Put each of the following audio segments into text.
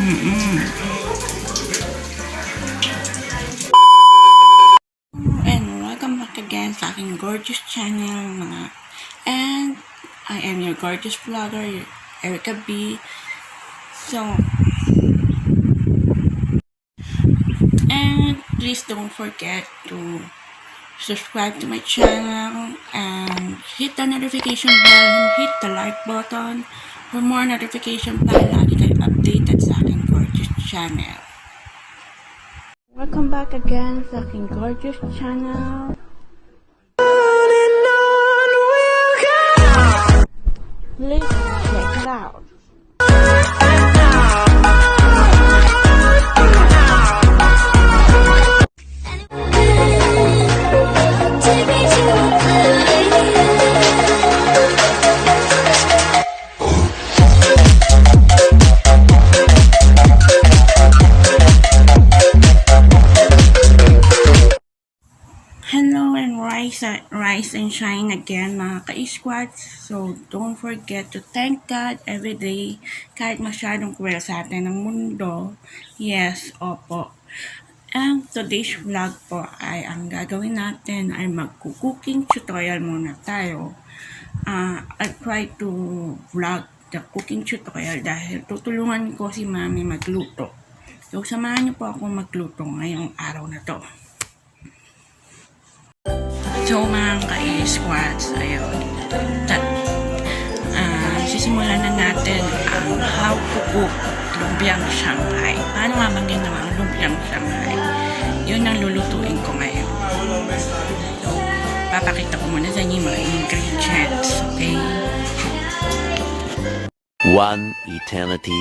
Mm-mm. And welcome back again sa aking gorgeous channel, mga. And I am your gorgeous vlogger, Erica B. So, and please don't forget to subscribe to my channel and hit the notification bell and hit the like button for more notification para lagi kayo updated sa aking gorgeous channel. Welcome back again sa aking gorgeous channel. Let's check it out. Hello and rise and shine again mga ka-squads. So don't forget to thank God every day kahit masyadong cruel sa atin ng mundo. Yes, opo. And today's vlog po ay ang gagawin natin ay mag-cooking tutorial muna tayo. I'll try to vlog the cooking tutorial dahil tutulungan ko si Mami magluto. So samahan niyo po ako magluto ngayong araw na to. So mga ka-squads, ayun. Sisimulan na natin ang how to cook lumpiang Shanghai. Paano mamagin naman ang lumpiang Shanghai? Yun ang lulutuin ko ngayon. So, papakita ko muna sa inyo mga ingredients. Okay? One eternity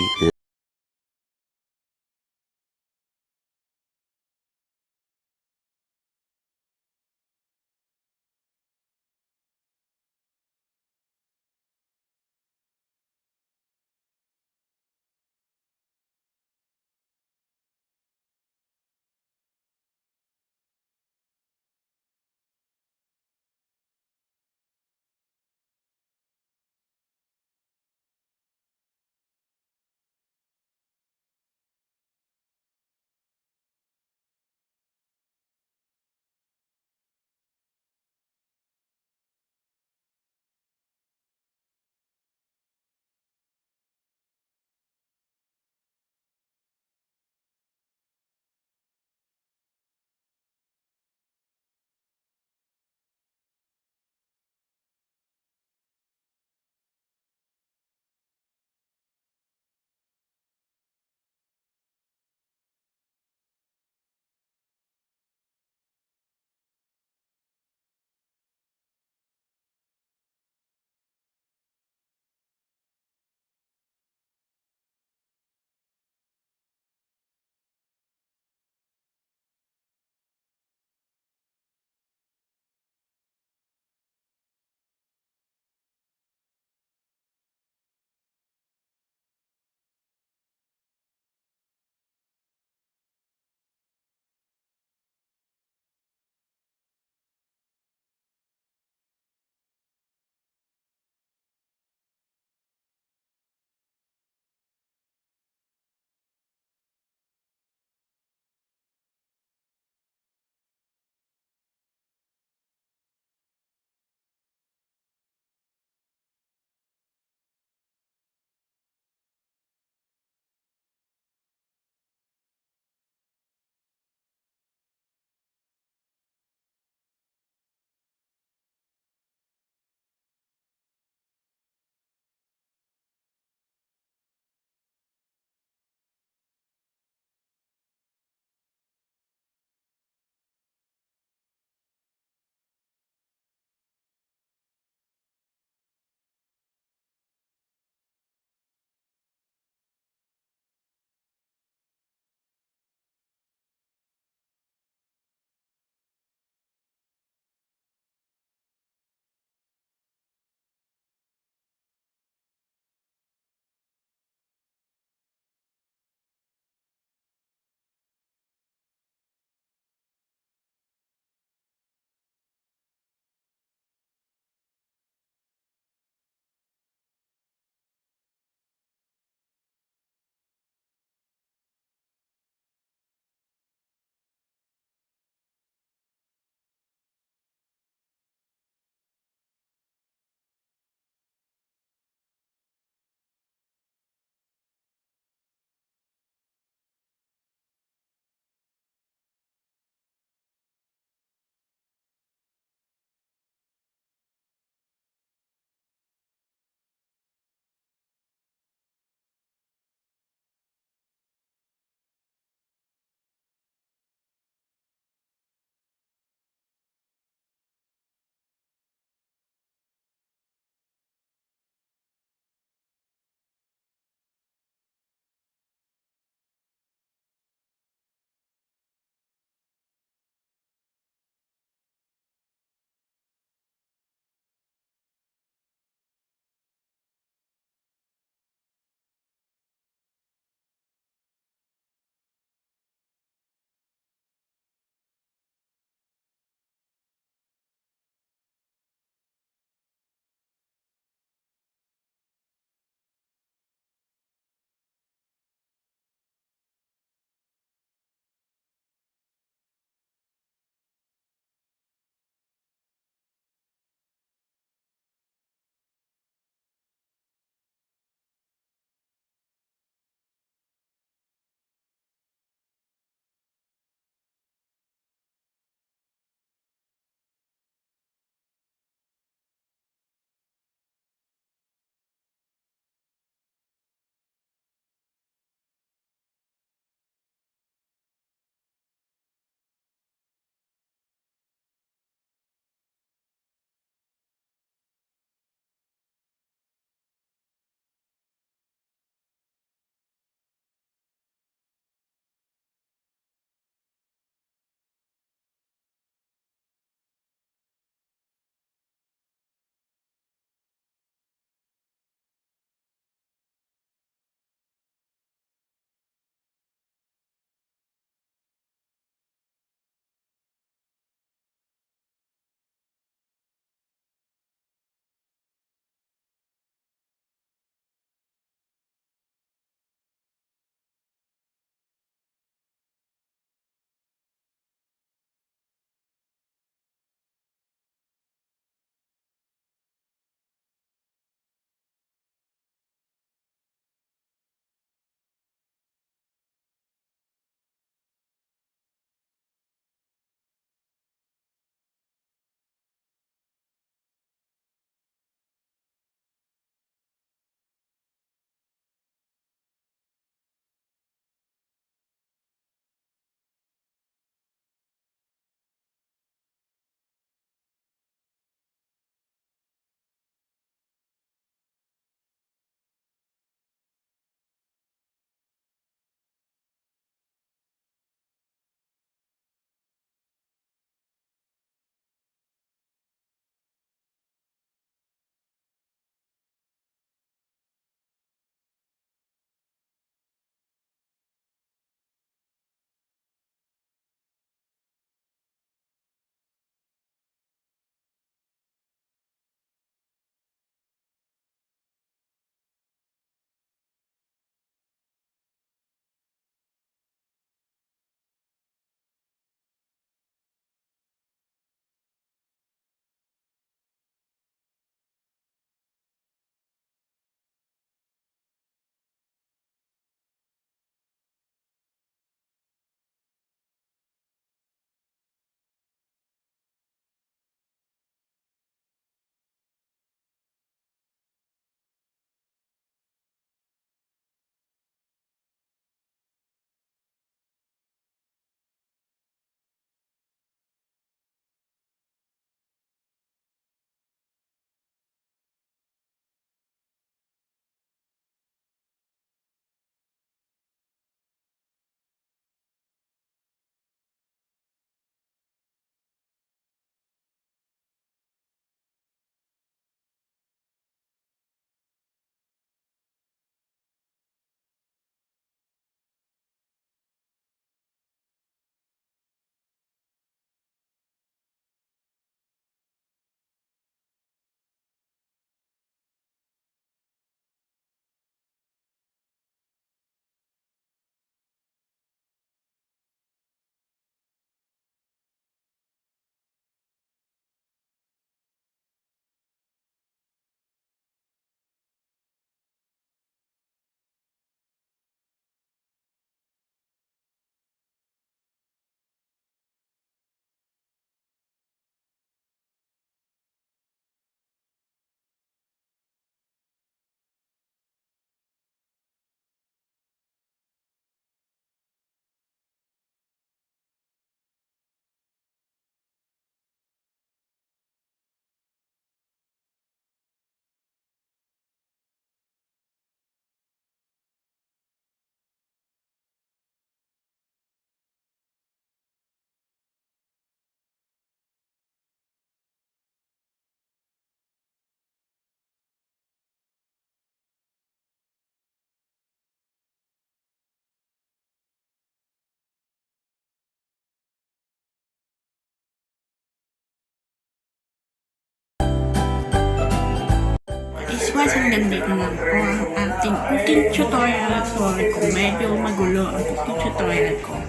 ka-squads, hanggang dito lang po ang ating cooking tutorial. Sorry kung medyo magulo ang cooking tutorial ko.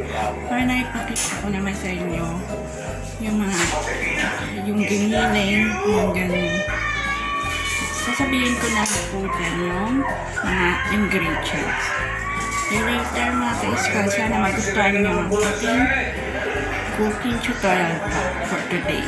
Para na ipakita ko naman sa inyo yung giniling, yung ganun. Sasabihin ko na po dyan yung mga ingredients. Later mga ka-squads, sana magustuhan nyo ang ating cooking tutorial for today.